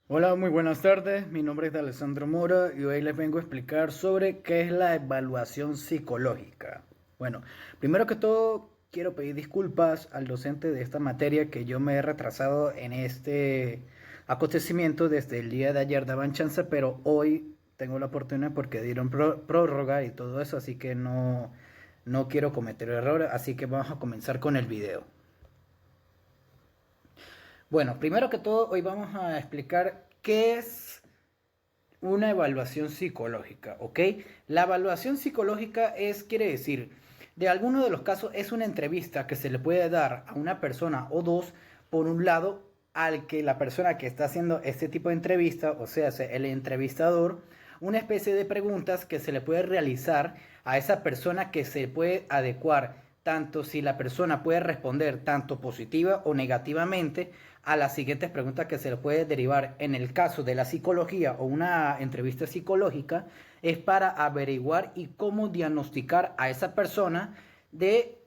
Hola, muy buenas tardes. Mi nombre es Alessandro Mora y hoy les vengo a explicar sobre qué es la evaluación psicológica. Bueno, primero que todo, quiero pedir disculpas al docente de esta materia que yo me he retrasado en este acontecimiento desde el día de ayer daban chance, pero hoy tengo la oportunidad porque dieron prórroga y todo eso, así que no quiero cometer errores, así que vamos a comenzar con el video. Bueno, primero que todo, hoy vamos a explicar qué es una evaluación psicológica, ¿ok? La evaluación psicológica quiere decir, de alguno de los casos es una entrevista que se le puede dar a una persona o dos, por un lado, al que la persona que está haciendo este tipo de entrevista, o sea, el entrevistador, una especie de preguntas que se le puede realizar a esa persona que se puede adecuar tanto si la persona puede responder tanto positiva o negativamente a las siguientes preguntas que se le puede derivar en el caso de la psicología o una entrevista psicológica, es para averiguar y cómo diagnosticar a esa persona de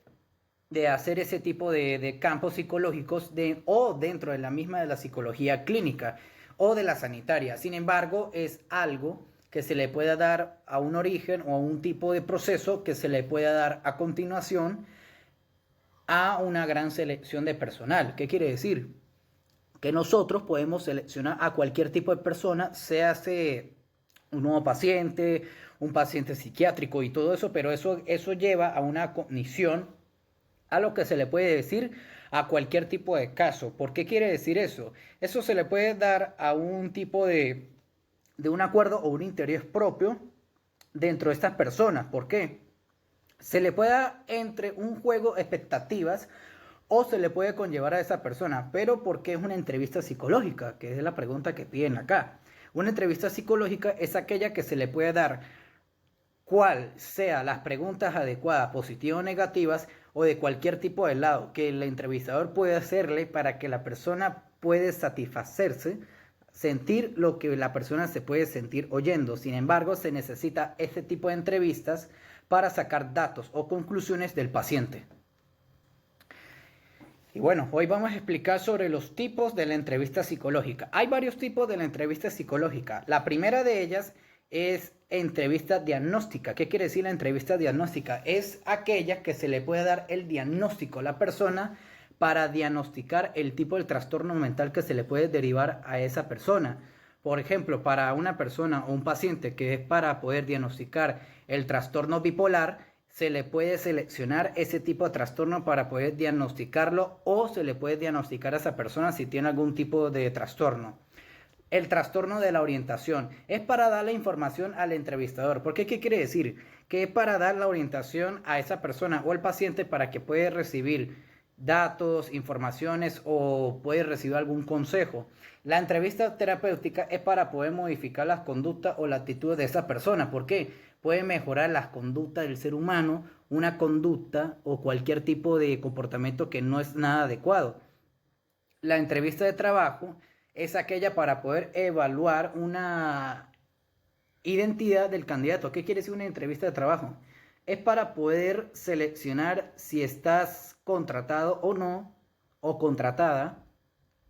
hacer ese tipo de campos psicológicos o dentro de la misma de la psicología clínica o de la sanitaria. Sin embargo, es algo que se le pueda dar a un origen o a un tipo de proceso que se le pueda dar a continuación a una gran selección de personal. ¿Qué quiere decir? Que nosotros podemos seleccionar a cualquier tipo de persona, sea un nuevo paciente, un paciente psiquiátrico y todo eso, pero eso lleva a una cognición a lo que se le puede decir a cualquier tipo de caso. ¿Por qué quiere decir eso? Eso se le puede dar a un tipo de un acuerdo o un interés propio dentro de estas personas. ¿Por qué? Se le puede dar entre un juego expectativas o se le puede conllevar a esa persona, pero ¿por qué es una entrevista psicológica? Que es la pregunta que piden acá. Una entrevista psicológica es aquella que se le puede dar cuál sea las preguntas adecuadas, positivas o negativas, o de cualquier tipo de lado que el entrevistador puede hacerle para que la persona pueda satisfacerse, sentir lo que la persona se puede sentir oyendo. Sin embargo, se necesita este tipo de entrevistas para sacar datos o conclusiones del paciente. Y bueno, hoy vamos a explicar sobre los tipos de la entrevista psicológica. Hay varios tipos de la entrevista psicológica. La primera de ellas es entrevista diagnóstica. ¿Qué quiere decir la entrevista diagnóstica? Es aquella que se le puede dar el diagnóstico a la persona para diagnosticar el tipo de trastorno mental que se le puede derivar a esa persona. Por ejemplo, para una persona o un paciente que es para poder diagnosticar el trastorno bipolar, se le puede seleccionar ese tipo de trastorno para poder diagnosticarlo o se le puede diagnosticar a esa persona si tiene algún tipo de trastorno. El trastorno de la orientación es para dar la información al entrevistador. ¿Por qué? ¿Qué quiere decir? Que es para dar la orientación a esa persona o al paciente para que pueda recibir datos, informaciones o puede recibir algún consejo. La entrevista terapéutica es para poder modificar las conductas o la actitud de esa persona. ¿Por qué? Puede mejorar las conductas del ser humano, una conducta o cualquier tipo de comportamiento que no es nada adecuado. La entrevista de trabajo es aquella para poder evaluar una identidad del candidato. ¿Qué quiere decir una entrevista de trabajo? Es para poder seleccionar si estás contratado o no, o contratada,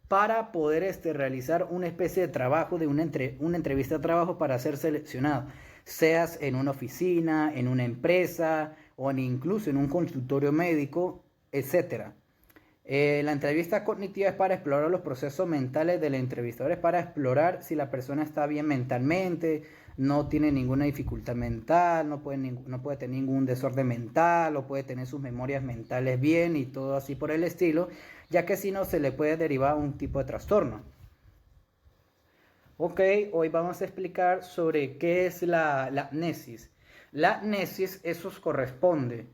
para poder realizar una especie de trabajo, de una entrevista de trabajo para ser seleccionado. Seas en una oficina, en una empresa, o incluso en un consultorio médico, etcétera. La entrevista cognitiva es para explorar los procesos mentales del entrevistador, es para explorar si la persona está bien mentalmente, no tiene ninguna dificultad mental, no puede tener ningún desorden mental, o puede tener sus memorias mentales bien y todo así por el estilo, ya que si no se le puede derivar un tipo de trastorno. Ok, hoy vamos a explicar sobre qué es la amnesis. La amnesis, eso corresponde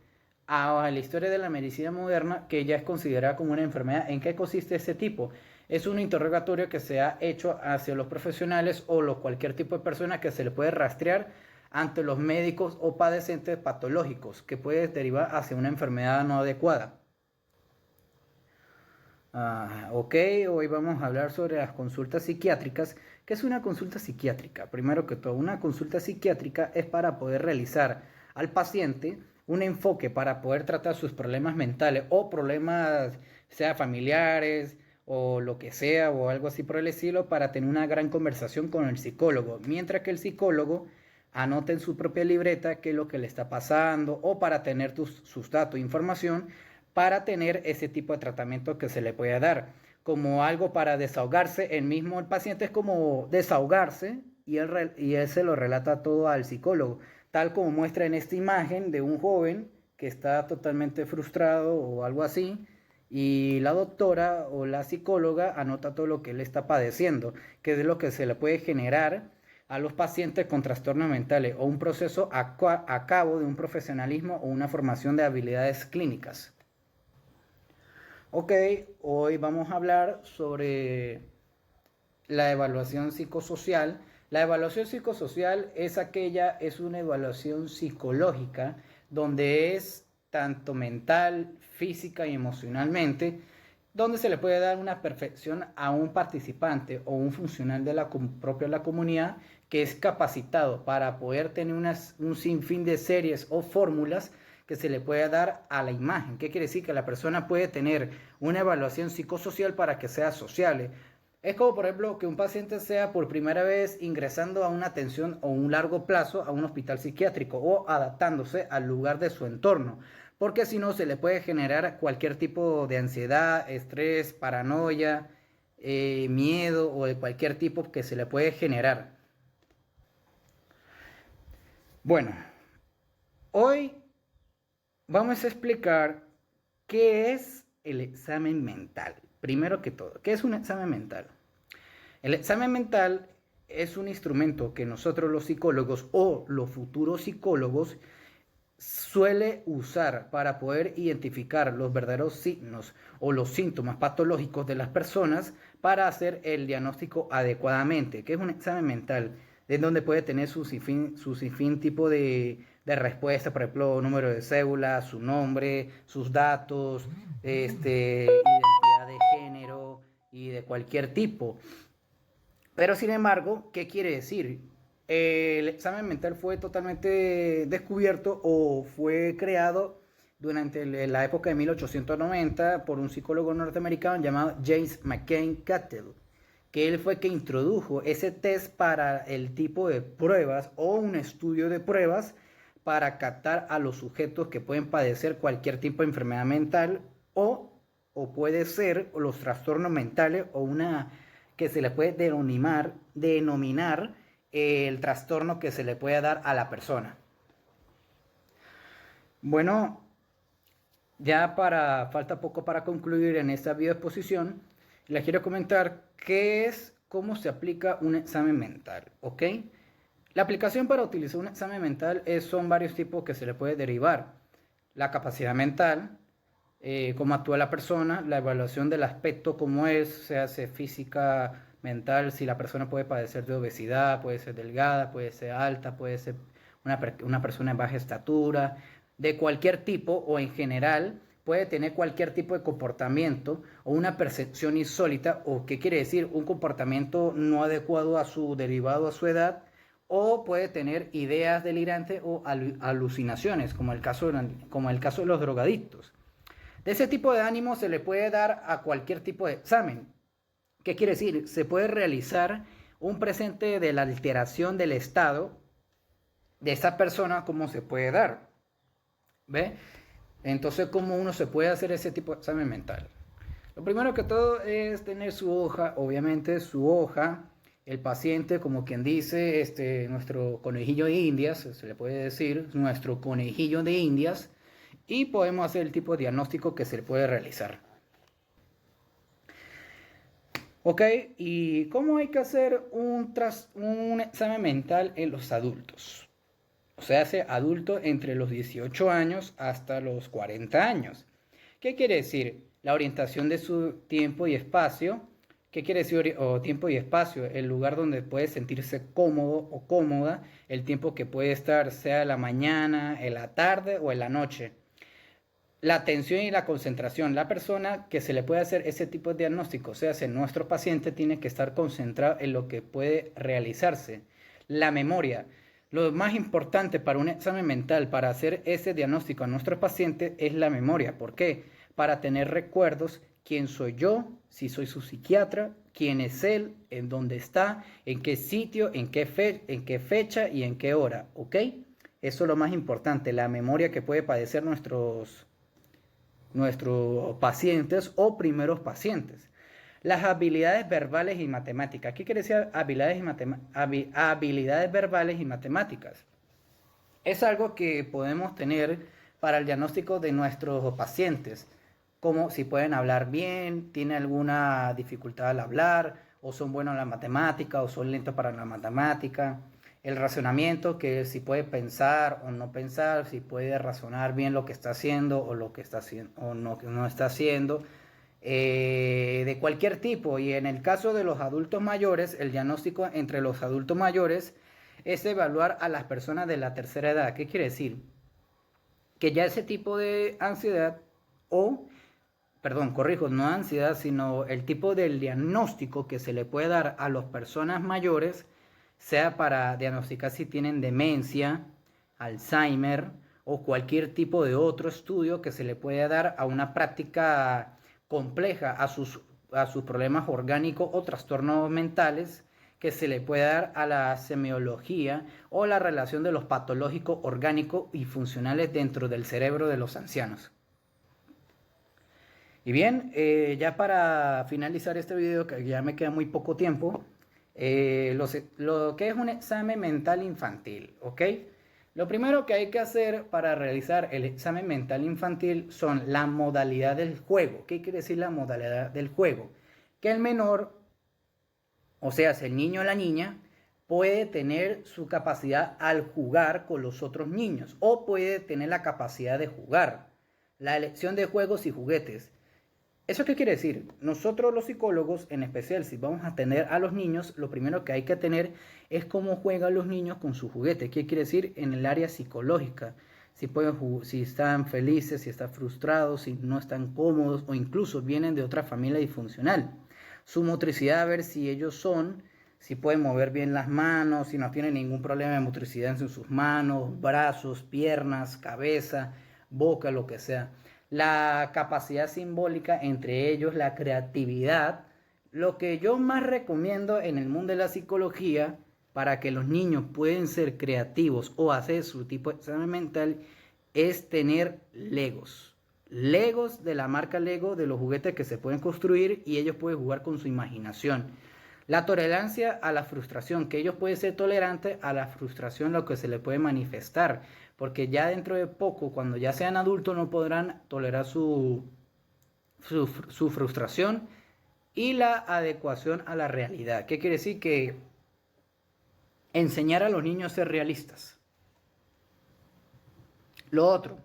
a la historia de la medicina moderna, que ya es considerada como una enfermedad. ¿En qué consiste ese tipo? Es un interrogatorio que se ha hecho hacia los profesionales o cualquier tipo de persona que se le puede rastrear ante los médicos o padecentes patológicos, que puede derivar hacia una enfermedad no adecuada. Ok, hoy vamos a hablar sobre las consultas psiquiátricas. ¿Qué es una consulta psiquiátrica? Primero que todo, una consulta psiquiátrica es para poder realizar al paciente un enfoque para poder tratar sus problemas mentales o problemas, sea familiares o lo que sea o algo así por el estilo para tener una gran conversación con el psicólogo, mientras que el psicólogo anota en su propia libreta qué es lo que le está pasando o para tener sus datos e información para tener ese tipo de tratamiento que se le puede dar como algo para desahogarse. El paciente es como desahogarse y él se lo relata todo al psicólogo, tal como muestra en esta imagen de un joven que está totalmente frustrado o algo así, y la doctora o la psicóloga anota todo lo que él está padeciendo, que es lo que se le puede generar a los pacientes con trastornos mentales o un proceso a cabo de un profesionalismo o una formación de habilidades clínicas. Ok, hoy vamos a hablar sobre la evaluación psicosocial. La evaluación psicosocial es una evaluación psicológica donde es tanto mental, física y emocionalmente, donde se le puede dar una perfección a un participante o un funcional de la comunidad que es capacitado para poder tener un sinfín de series o fórmulas que se le puede dar a la imagen. ¿Qué quiere decir? Que la persona puede tener una evaluación psicosocial para que sea sociable. Es como, por ejemplo, que un paciente sea por primera vez ingresando a una atención o un largo plazo a un hospital psiquiátrico o adaptándose al lugar de su entorno, porque si no se le puede generar cualquier tipo de ansiedad, estrés, paranoia, miedo o de cualquier tipo que se le puede generar. Bueno, hoy vamos a explicar qué es el examen mental. Primero que todo, ¿qué es un examen mental? El examen mental es un instrumento que nosotros los psicólogos o los futuros psicólogos suele usar para poder identificar los verdaderos signos o los síntomas patológicos de las personas para hacer el diagnóstico adecuadamente, que es un examen mental, de donde puede tener su sinfín tipo de respuesta, por ejemplo, número de cédula, su nombre, sus datos, identidad de género y de cualquier tipo. Pero sin embargo, ¿qué quiere decir? El examen mental fue totalmente descubierto o fue creado durante la época de 1890 por un psicólogo norteamericano llamado James McCain Cattell, que él fue que introdujo ese test para el tipo de pruebas o un estudio de pruebas para captar a los sujetos que pueden padecer cualquier tipo de enfermedad mental o puede ser los trastornos mentales o una que se le puede denominar el trastorno que se le puede dar a la persona. Bueno, falta poco para concluir en esta video exposición. Les quiero comentar cómo se aplica un examen mental, ¿ok? La aplicación para utilizar un examen mental son varios tipos que se le puede derivar. La capacidad mental, cómo actúa la persona, la evaluación del aspecto, cómo se hace física, mental, si la persona puede padecer de obesidad, puede ser delgada, puede ser alta, puede ser una persona de baja estatura, de cualquier tipo o en general, puede tener cualquier tipo de comportamiento o una percepción insólita, o qué quiere decir, un comportamiento no adecuado derivado a su edad, o puede tener ideas delirantes o alucinaciones, como el caso de los drogadictos. De ese tipo de ánimo se le puede dar a cualquier tipo de examen. ¿Qué quiere decir? Se puede realizar un presente de la alteración del estado de esa persona, como se puede dar. ¿Ve? Entonces, ¿cómo uno se puede hacer ese tipo de examen mental? Lo primero que todo es tener su hoja, obviamente su hoja, el paciente, como quien dice, nuestro conejillo de indias, se le puede decir, nuestro conejillo de indias, y podemos hacer el tipo de diagnóstico que se le puede realizar. Ok, ¿y cómo hay que hacer un examen mental en los adultos? O sea, hace adulto entre los 18 años hasta los 40 años. ¿Qué quiere decir? La orientación de su tiempo y espacio. ¿Qué quiere decir tiempo y espacio? El lugar donde puede sentirse cómodo o cómoda, el tiempo que puede estar, sea en la mañana, en la tarde o en la noche. La atención y la concentración. La persona que se le puede hacer ese tipo de diagnóstico, o sea, nuestro paciente tiene que estar concentrado en lo que puede realizarse. La memoria. Lo más importante para un examen mental, para hacer ese diagnóstico a nuestro paciente, es la memoria. ¿Por qué? Para tener recuerdos quién soy yo, si soy su psiquiatra, quién es él, en dónde está, en qué sitio, en qué fecha y en qué hora, ¿ok? Eso es lo más importante, la memoria que puede padecer nuestros pacientes o primeros pacientes. Las habilidades verbales y matemáticas. ¿Qué quiere decir habilidades verbales y matemáticas? Es algo que podemos tener para el diagnóstico de nuestros pacientes, como si pueden hablar bien, tienen alguna dificultad al hablar, o son buenos en la matemática, o son lentos para la matemática. El razonamiento, que si puede pensar o no pensar, si puede razonar bien lo que está haciendo o lo que está haciendo o no está haciendo, de cualquier tipo. Y en el caso de los adultos mayores, el diagnóstico entre los adultos mayores es evaluar a las personas de la tercera edad. ¿Qué quiere decir? Que ya ese tipo de ansiedad no ansiedad, sino el tipo del diagnóstico que se le puede dar a las personas mayores, sea para diagnosticar si tienen demencia, Alzheimer o cualquier tipo de otro estudio que se le puede dar a una práctica compleja a sus problemas orgánicos o trastornos mentales, que se le puede dar a la semiología o la relación de los patológicos, orgánicos y funcionales dentro del cerebro de los ancianos. Y bien, ya para finalizar este video, que ya me queda muy poco tiempo, lo que es un examen mental infantil, ¿ok? Lo primero que hay que hacer para realizar el examen mental infantil son la modalidad del juego. ¿Qué quiere decir la modalidad del juego? Que el menor, o sea, el niño o la niña, puede tener su capacidad al jugar con los otros niños o puede tener la capacidad de jugar. La elección de juegos y juguetes. ¿Eso qué quiere decir? Nosotros los psicólogos, en especial si vamos a atender a los niños, lo primero que hay que tener es cómo juegan los niños con sus juguetes. ¿Qué quiere decir? En el área psicológica. Si están felices, si están frustrados, si no están cómodos o incluso vienen de otra familia disfuncional. Su motricidad, a ver si pueden mover bien las manos, si no tienen ningún problema de motricidad en sus manos, brazos, piernas, cabeza, boca, lo que sea. La capacidad simbólica, entre ellos la creatividad. Lo que yo más recomiendo en el mundo de la psicología para que los niños puedan ser creativos o hacer su tipo de examen mental es tener Legos. Legos de la marca Lego, de los juguetes que se pueden construir y ellos pueden jugar con su imaginación. La tolerancia a la frustración, que ellos pueden ser tolerantes a la frustración, lo que se les puede manifestar, porque ya dentro de poco, cuando ya sean adultos, no podrán tolerar su frustración y la adecuación a la realidad. ¿Qué quiere decir? Que enseñar a los niños a ser realistas. Lo otro,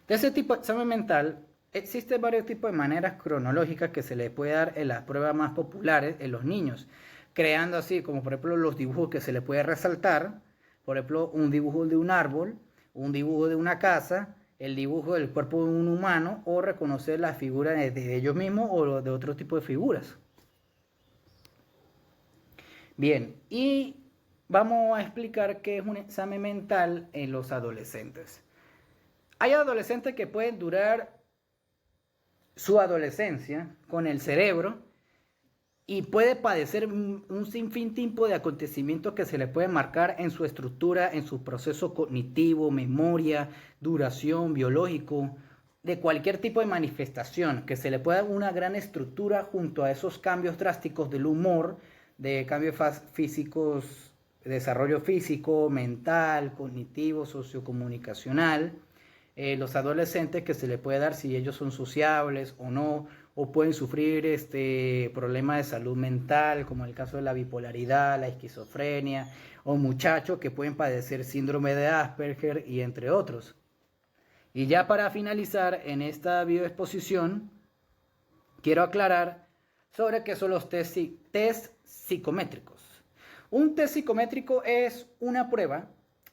de ese tipo de examen mental, existen varios tipos de maneras cronológicas que se le puede dar en las pruebas más populares en los niños, creando así como por ejemplo los dibujos que se le puede resaltar, por ejemplo un dibujo de un árbol, un dibujo de una casa, el dibujo del cuerpo de un humano o reconocer las figuras de ellos mismos o de otro tipo de figuras. Bien, y vamos a explicar qué es un examen mental en los adolescentes. Hay adolescentes que pueden durar su adolescencia con el cerebro y puede padecer un sinfín tipo de acontecimientos que se le puede marcar en su estructura, en su proceso cognitivo, memoria, duración, biológico, de cualquier tipo de manifestación, que se le pueda dar una gran estructura junto a esos cambios drásticos del humor, de cambios físicos, desarrollo físico, mental, cognitivo, sociocomunicacional. Los adolescentes que se le puede dar si ellos son sociables o no, o pueden sufrir problemas de salud mental, como el caso de la bipolaridad, la esquizofrenia, o muchachos que pueden padecer síndrome de Asperger y entre otros. Y ya para finalizar en esta videoexposición, quiero aclarar sobre qué son los test psicométricos. Un test psicométrico es una prueba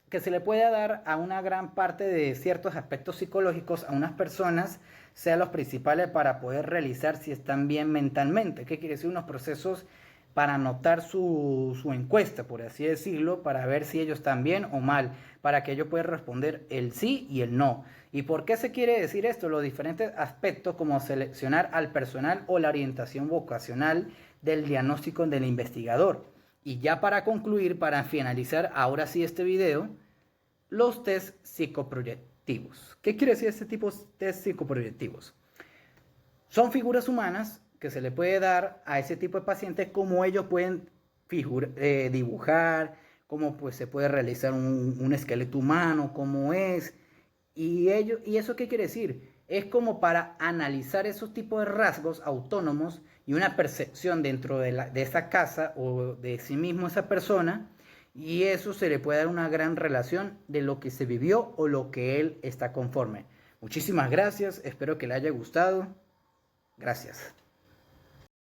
que se le puede dar a una gran parte de ciertos aspectos psicológicos a unas personas, sean los principales para poder realizar si están bien mentalmente. ¿Qué quiere decir? Unos procesos para anotar su encuesta, por así decirlo, para ver si ellos están bien o mal, para que ellos puedan responder el sí y el no. ¿Y por qué se quiere decir esto? Los diferentes aspectos como seleccionar al personal o la orientación vocacional del diagnóstico del investigador. Y ya para concluir, para finalizar ahora sí este video, los test psicoproyectivos. ¿Qué quiere decir este tipo de test psicoproyectivos? Son figuras humanas que se le puede dar a ese tipo de pacientes, como ellos pueden dibujar, cómo pues, se puede realizar un esqueleto humano, cómo es. ¿Y eso qué quiere decir? Es como para analizar esos tipos de rasgos autónomos y una percepción dentro de esa casa o de sí mismo esa persona, y eso se le puede dar una gran relación de lo que se vivió o lo que él está conforme. Muchísimas gracias, espero que le haya gustado. Gracias.